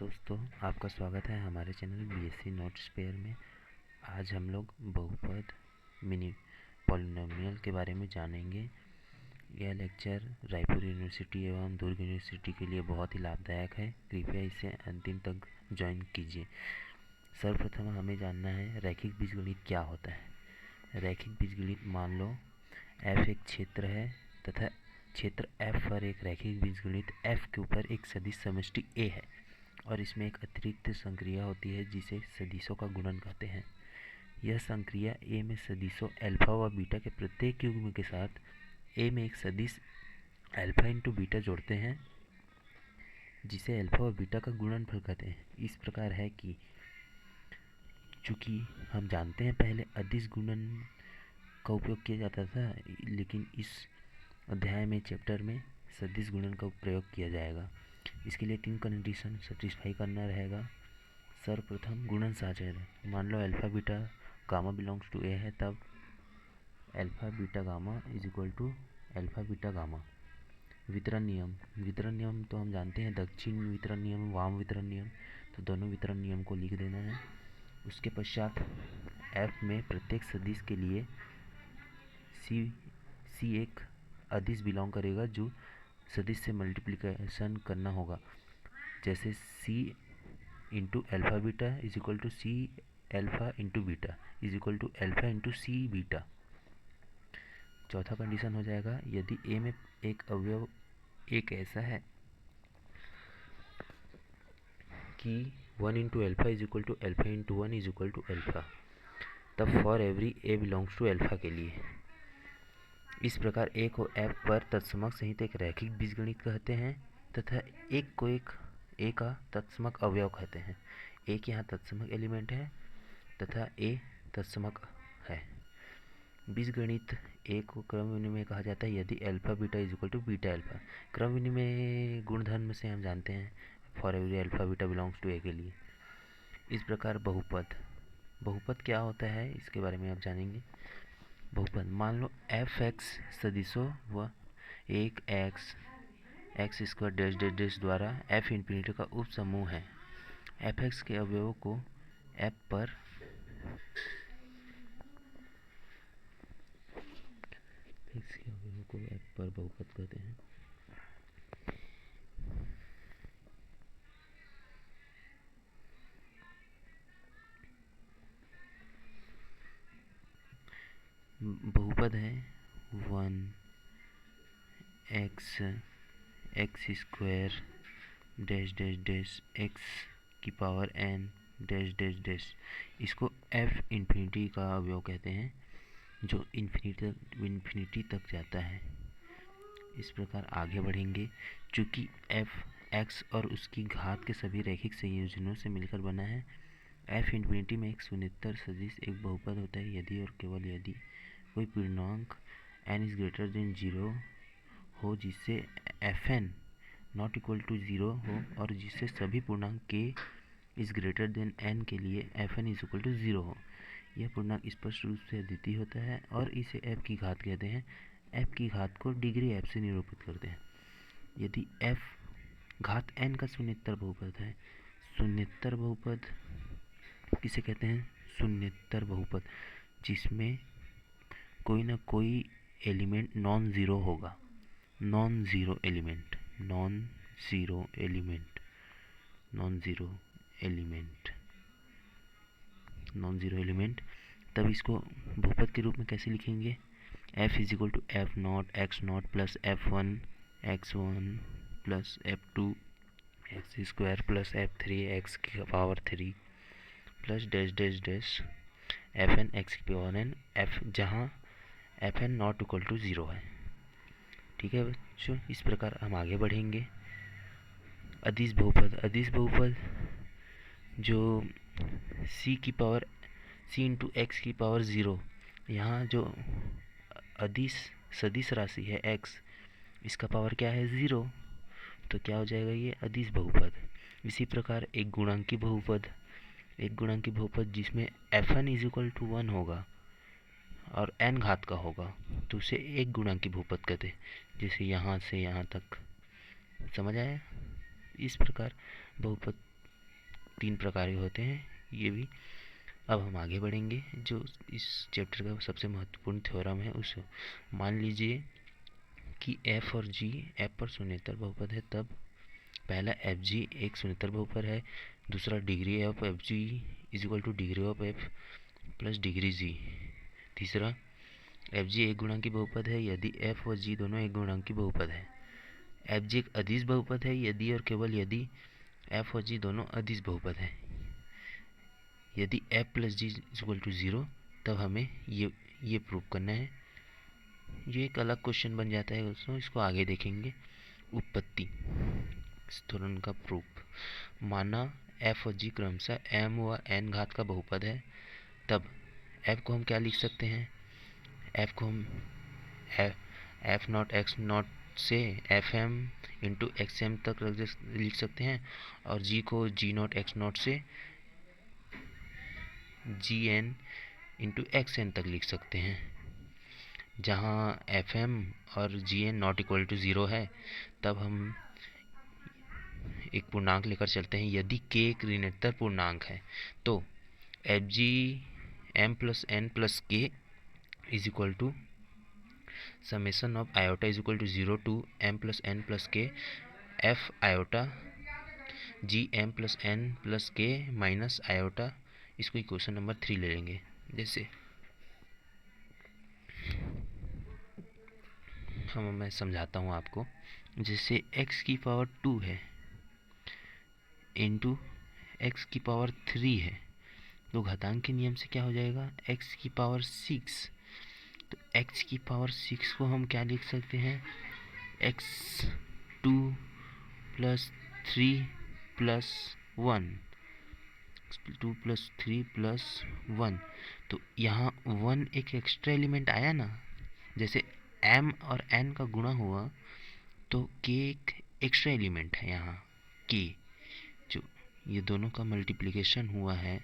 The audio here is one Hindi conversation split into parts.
दोस्तों, आपका स्वागत है हमारे चैनल बीएससी नोट्स पेयर में। आज हम लोग बहुपद मिनी पॉलिनोमियल के बारे में जानेंगे। यह लेक्चर रायपुर यूनिवर्सिटी एवं दुर्ग यूनिवर्सिटी के लिए बहुत ही लाभदायक है। कृपया इसे अंतिम तक ज्वाइन कीजिए। सर्वप्रथम हमें जानना है रैखिक बीजगणित क्या होता है। रैखिक बीजगणित, मान लो f एक क्षेत्र है तथा क्षेत्र f पर एक रैखिक बीजगणित f के ऊपर एक सदिश समष्टि a है और इसमें एक अतिरिक्त संक्रिया होती है जिसे सदिशों का गुणन कहते हैं। यह संक्रिया a में सदिशों अल्फा व बीटा के प्रत्येक युग्म के साथ a में एक सदिश अल्फा इंटू बीटा जोड़ते हैं, जिसे अल्फा व बीटा का गुणनफल कहते हैं। इस प्रकार है कि चूँकि हम जानते हैं पहले अदिश गुणन का उपयोग किया जाता था, लेकिन इस अध्याय में चैप्टर में सदिश गुणन का प्रयोग किया जाएगा। इसके लिए 3 कंडीशन सेटिस्फाई करना रहेगा। सर्वप्रथम गुणन साहचर्य, मान लो alpha beta gamma belongs to A है, तब alpha beta gamma is equal to alpha beta gamma. वितरण नियम, वितरण नियम तो हम जानते हैं, दक्षिण वितरण नियम, वाम वितरण नियम, तो दोनों वितरण नियम को लिख देना है। उसके पश्चात f में प्रत्येक सदिश के लिए c एक अदिश बिलोंग करेगा जो सदिश से मल्टीप्लिकेशन करना होगा, जैसे c into alpha beta is equal to c alpha into beta is equal to alpha into c beta. चौथा कंडीशन हो जाएगा यदि a में एक अवयव एक ऐसा है कि 1 into alpha is equal to alpha into 1 is equal to alpha, तब for every a belongs to alpha के लिए। इस प्रकार a को f पर तत्समक सहित एक रैखिक बीजगणित कहते हैं तथा एक को एक a का तत्समक अवयव कहते हैं। एक यहाँ तत्समक एलिमेंट है तथा a तत्समक है। बीजगणित a को क्रम विनिमय कहा जाता है यदि alpha beta is equal to beta alpha. क्रम विनिमय गुणधर्म से हम जानते हैं for every alpha beta belongs to a के लिए। इस प्रकार बहुपद, बहुपद क्या होता है इसके बारे में आप जानेंगे। बहुपद, मान लो एफ एक्स सदिशों व एक x square dash dash dash द्वारा एफ इन्फिनिटी का उप समूह है। एफ एक्स के अवयवों को एफ पर बहुपद कहते हैं। बहुपद है 1 x square dash dash dash x की power n dash dash dash. इसको f इन्फिनिटी का अवयव कहते हैं जो इन्फिनिटी तक जाता है। इस प्रकार आगे बढ़ेंगे। चूँकि f x और उसकी घात के सभी रैखिक संयोजनों से मिलकर बना है, f इन्फिनिटी में एक शून्येतर सदिश एक बहुपद होता है यदि और केवल यदि कोई पूर्णांक n इज ग्रेटर देन 0 हो जिससे fn नॉट इक्वल टू 0 हो और जिससे सभी पूर्णांक k is greater than n के लिए fn इज इक्वल टू 0 हो। यह पूर्णांक स्पष्ट रूप से अद्वितीय होता है और इसे f की घात कहते हैं। f की घात को डिग्री f से निरूपित करते हैं। यदि f घात n का शून्येतर बहुपद है, शून्येतर बहुपद किसे कहते हैं, शून्येतर बहुपद जिसमें कोई ना कोई एलिमेंट नॉन ज़ीरो होगा। Non zero element, non zero element, non zero element, non zero element, तब इसको बहुपद के रूप में कैसे लिखेंगे। f is equal to f not x not plus f1 x1 plus f2 x square plus f3 x की power 3 plus dash dash dash fn x की पावर n f, जहाँ fn नॉट इक्वल टू 0 है। ठीक है बच्चों, इस प्रकार हम आगे बढ़ेंगे। अदिश बहुपद, अदिश बहुपद जो c की पावर c इंटू एक्स की पावर 0, यहाँ जो अदिश सदिश राशि है x, इसका पावर क्या है 0, तो क्या हो जाएगा ये अदिश बहुपद। इसी प्रकार एक गुणांकी बहुपद, एक गुणांकी बहुपद जिसमें fn इज इक्वल टू 1 होगा और n घात का होगा, तो उसे एक गुणांकी बहुपद कहते हैं। जैसे यहाँ से यहाँ तक, समझ आया। इस प्रकार बहुपद 3 प्रकार के होते हैं ये भी। अब हम आगे बढ़ेंगे। जो इस चैप्टर का सबसे महत्वपूर्ण थ्योरम है उस मान लीजिए कि f और g f पर शून्येतर बहुपद है, तब पहला एफ जी एक शून्येतर बहुपद है, दूसरा degree of F G is equal to degree of f plus degree g, तीसरा एफ जी एक गुणांकी बहुपद है यदि एफ और जी दोनों एक गुणांकी बहुपद है, एफ जी एक अदिश बहुपद है यदि और केवल यदि एफ और जी दोनों अदिश बहुपद है, यदि F plus G is equal to 0 तब हमें ये प्रूव करना है। ये एक अलग क्वेश्चन बन जाता है दोस्तों, इसको आगे देखेंगे। उत्पत्ति थ्योरम का प्रूफ। माना एफ और जी क्रमशः एम व एन घात का बहुपद है, तब एफ को हम क्या लिख सकते हैं, एफ को हम एफ नॉट एक्स नॉट से F M into X M तक लिख सकते हैं, और जी को जी नॉट एक्स नॉट से G N into x N तक लिख सकते हैं। जहाँ एफ एम और जी एन नॉट इक्वल टू 0 है, तब हम एक पूर्णांक लेकर चलते हैं। यदि के एक ऋणात्मक पूर्णांक है तो f g m plus n plus k is equal to summation of iota is equal to 0 to M plus n plus k f iota g m plus n plus k minus iota. इसको इक्वेशन नंबर 3 ले लेंगे। जैसे मैं समझाता हूँ आपको। जैसे x की पावर 2 है इंटू एक्स की पावर 3 है, तो घातांक के नियम से क्या हो जाएगा, x की पावर 6। तो x की पावर 6 को हम क्या लिख सकते हैं, x2 plus 3 plus 1, 2 plus 3 plus 1। तो यहाँ 1 एक एक्स्ट्रा एलिमेंट आया ना, जैसे m और n का गुणा हुआ तो k एक एक्स्ट्रा एलिमेंट है यहाँ k, जो ये दोनों का मल्टीप्लिकेशन हुआ है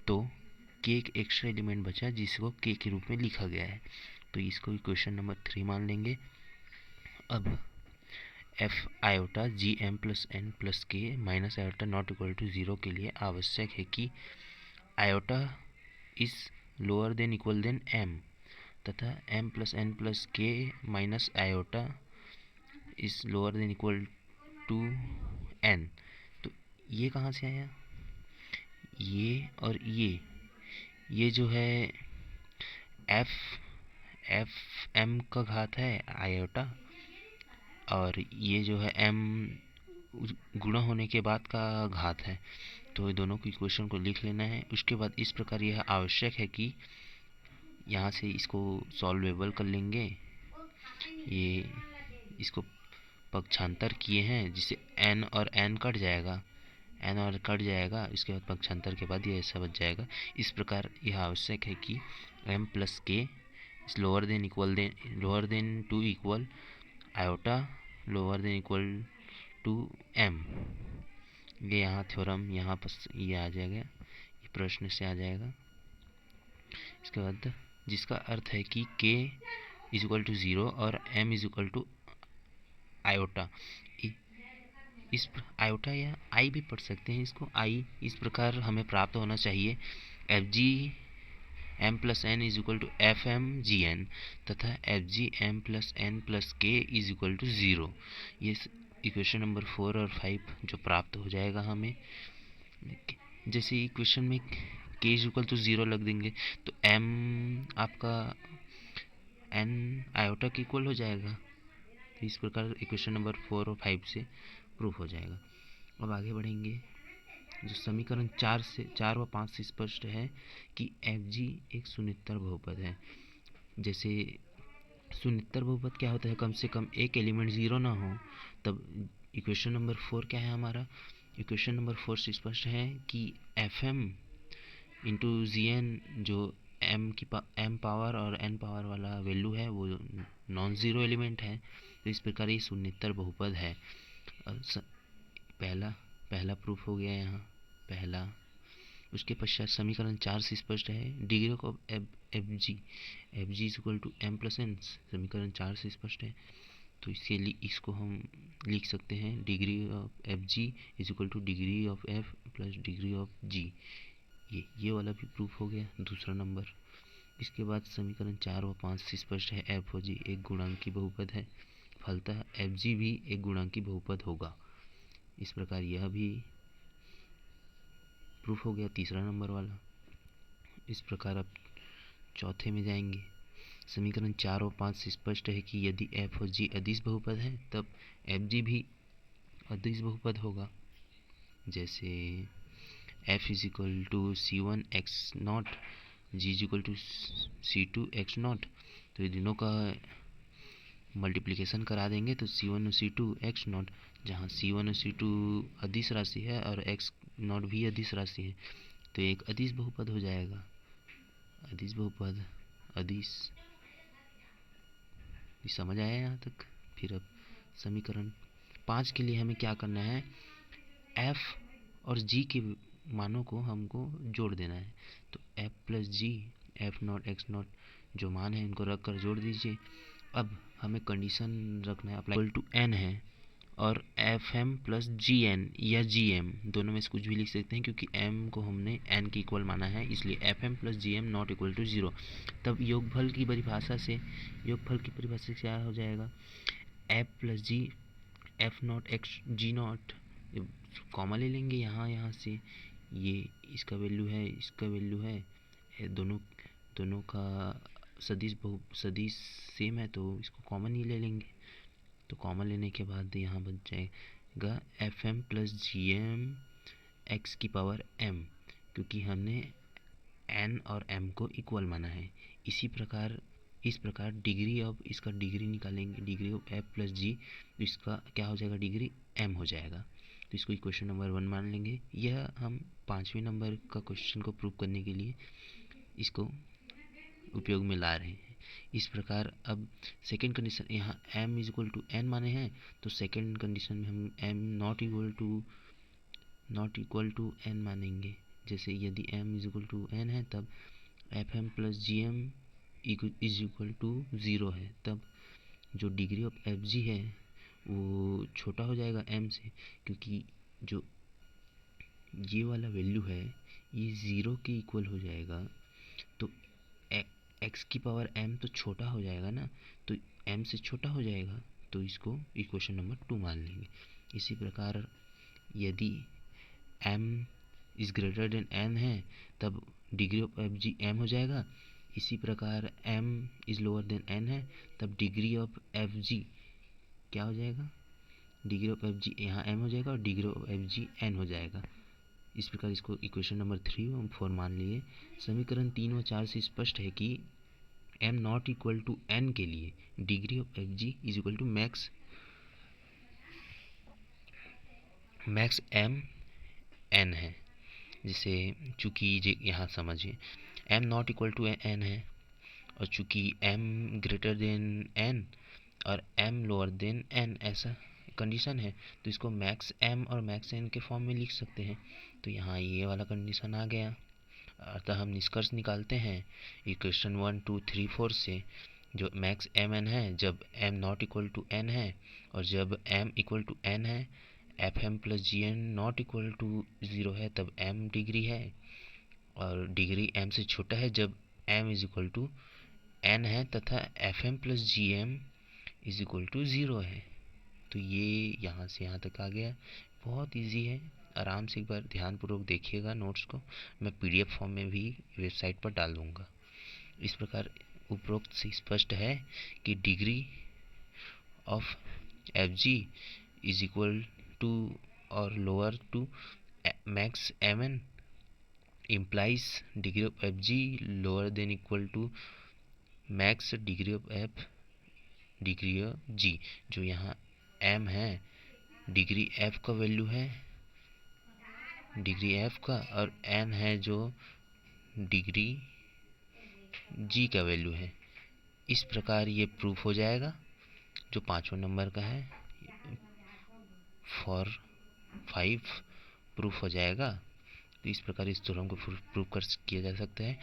तो k एक एक्स्ट्रा एलिमेंट बचा जिसको k के रूप में लिखा गया है। तो इसको इक्वेशन नंबर 3 मान लेंगे। अब f iota g m plus n plus k minus iota not equal to 0 के लिए आवश्यक है कि iota is lower than equal than m, तथा m plus n plus k minus iota is lower than equal to n. तो ये कहाँ से आया, ये और ये जो है एफ एम का घात है आयोटा, और ये जो है एम गुणा होने के बाद का घात है। तो ये दोनों की इक्वेशन को लिख लेना है। उसके बाद इस प्रकार यह आवश्यक है कि यहाँ से इसको सॉल्वेबल कर लेंगे। ये इसको पक्षांतर किए हैं जिससे n और n कट जाएगा, n और कट जाएगा, इसके बाद पक्षांतर के बाद ये ऐसा बच जाएगा। इस प्रकार यह आवश्यक है कि m plus K lower than to equal iota lower than equal to m। ये यहाँ थ्योरम यहाँ पर ये आ जाएगा, ये प्रश्न से आ जाएगा। इसके बाद जिसका अर्थ है कि k इज इक्वल टू 0 और m is equal to iota. इस आयोटा या आई भी पढ़ सकते हैं इसको, आई इस प्रकार हमें प्राप्त होना चाहिए f g m plus n is equal to f m g n, तथा f g m plus n plus k is equal to 0। ये इक्वेशन नंबर 4 और 5 जो प्राप्त हो जाएगा हमें। जैसे इक्वेशन में के इज इक्वल टू 0 लग देंगे तो एम आपका एन आयोटा के इक्वल हो जाएगा। इस प्रकार इक्वेशन नंबर 4 और 5 से प्रूफ हो जाएगा। अब आगे बढ़ेंगे। जो समीकरण 4 व 5 से स्पष्ट है कि एफ जी एक शून्येतर बहुपद है। जैसे शून्येतर बहुपद क्या होता है, कम से कम एक एलिमेंट 0 ना हो। तब इक्वेशन नंबर 4 क्या है हमारा, इक्वेशन नंबर 4 से स्पष्ट है कि F M into G N जो एम पावर और एन पावर वाला वैल्यू है वो नॉन ज़ीरो एलिमेंट है। तो इस प्रकार ये शून्येतर बहुपद है। पहला प्रूफ हो गया यहाँ पहला। उसके पश्चात समीकरण 4 से स्पष्ट है degree of F G is equal to M plus N, समीकरण 4 से स्पष्ट है। तो इसके लिए इसको हम लिख सकते हैं degree of F G is equal to degree of f plus degree of g. ये वाला भी प्रूफ हो गया, दूसरा नंबर। इसके बाद समीकरण 4 व 5 से स्पष्ट है एफ और जी एक गुणांकी बहुपद है, फलतः एफ जी भी एक गुणांकी बहुपद होगा। इस प्रकार यह भी प्रूफ हो गया, तीसरा नंबर वाला। इस प्रकार अब चौथे में जाएंगे। समीकरण 4 और 5 से स्पष्ट है कि यदि एफ और जी अदिश बहुपद है तब एफ जी भी अदिश बहुपद होगा। जैसे F is equal to C one X not, G is equal to C two X not. तो ये दोनों का मल्टीप्लिकेशन करा देंगे तो सी वन और सी टू एक्स नॉट, जहाँ सी वन और सी टू अदिश राशि है और एक्स नॉट भी अदिश राशि है, तो एक अदिश बहुपद हो जाएगा। अदिश बहुपद, अदिश, समझ आया यहाँ तक। फिर अब समीकरण 5 के लिए हमें क्या करना है, f और g के मानों को हमको जोड़ देना है। तो f plus G, F not x not जो मान है इनको रख कर जोड़ दीजिए। अब हमें कंडीशन रखना है अप्लाई टू n है और F M plus G N या जी एम दोनों में से कुछ भी लिख सकते हैं, क्योंकि m को हमने n के इक्वल माना है, इसलिए F M plus G M not equal to 0। तब योगफल की परिभाषा से क्या हो जाएगा, F plus G F not X G not, comma ले लेंगे यहाँ से, ये इसका वैल्यू है, इसका वैल्यू है, दोनों का सदिश सेम है तो इसको कॉमन ही ले लेंगे। तो कॉमन लेने के बाद यहाँ बच जाएगा F M plus G M X की पावर एम, क्योंकि हमने एन और एम को इक्वल माना है। इस प्रकार डिग्री ऑफ इसका डिग्री निकालेंगे, डिग्री ऑफ एफ प्लस जी, तो इसका क्या हो जाएगा, डिग्री एम हो जाएगा। तो इसको इक्वेशन नंबर 1 मान लेंगे। यह हम 5वें नंबर का क्वेश्चन को प्रूव करने के लिए इसको उपयोग में ला रहे हैं। इस प्रकार अब सेकेंड कंडीशन, यहाँ m is equal to N माने हैं, तो सेकेंड कंडीशन में हम m not equal to n मानेंगे। जैसे यदि m is equal to n है तब F M plus G M is equal to 0 है, तब जो डिग्री ऑफ एफ जी है वो छोटा हो जाएगा m से, क्योंकि जो ये वाला वैल्यू है ये 0 के इक्वल हो जाएगा। तो x की पावर m तो छोटा हो जाएगा ना, तो m से छोटा हो जाएगा, तो इसको इक्वेशन नंबर 2 मान लेंगे। इसी प्रकार यदि m is greater than n है तब degree of F G m हो जाएगा। इसी प्रकार m is lower than n है तब डिग्री ऑफ एफ जी क्या हो जाएगा, डिग्री ऑफ एफ जी यहाँ m हो जाएगा और degree of F G n हो जाएगा। इस प्रकार इसको इक्वेशन नंबर 3 और 4 मान लिए। समीकरण 3 व 4 से स्पष्ट है कि m not equal to n के लिए degree of F G is equal to max m n है। जिसे चूँकि यहाँ समझिए m not equal to n है और चूँकि m ग्रेटर देन n और m लोअर देन n ऐसा कंडीशन है, तो इसको मैक्स m और मैक्स n के फॉर्म में लिख सकते हैं। तो यहाँ ये वाला कंडीशन आ गया। अतः हम निष्कर्ष निकालते हैं इक्वेशन 1 2 3 4 से, जो मैक्स एम एन है जब m not equal to n है और जब m इक्वल टू n है, F M plus G N not equal to 0 है तब m डिग्री है, और डिग्री m से छोटा है जब m is equal to n है, तथा F M plus G M is equal to 0 है। तो ये यहाँ से यहाँ तक आ गया, बहुत इजी है। आराम से एक बार ध्यानपूर्वक देखिएगा नोट्स को, मैं पीडीएफ फॉर्म में भी वेबसाइट पर डाल दूँगा। इस प्रकार उपरोक्त से स्पष्ट है कि degree of F G is equal to और lower to max m n implies degree of F g lower than equal to max degree of f degree of g. जो यहाँ m है डिग्री f का वैल्यू है, डिग्री f का, और n है जो डिग्री g का वैल्यू है। इस प्रकार ये प्रूफ हो जाएगा, जो 5वें नंबर का है फॉर 5 प्रूफ हो जाएगा। तो इस प्रकार इस थ्योरम को प्रूफ किया जा सकता है।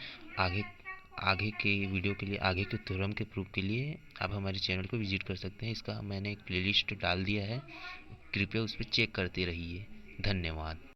आगे के वीडियो के लिए, आगे के थ्योरम के प्रूफ के लिए आप हमारे चैनल को विजिट कर सकते हैं। इसका मैंने एक प्लेलिस्ट डाल दिया है, कृपया उस पर चेक करते रहिए। धन्यवाद।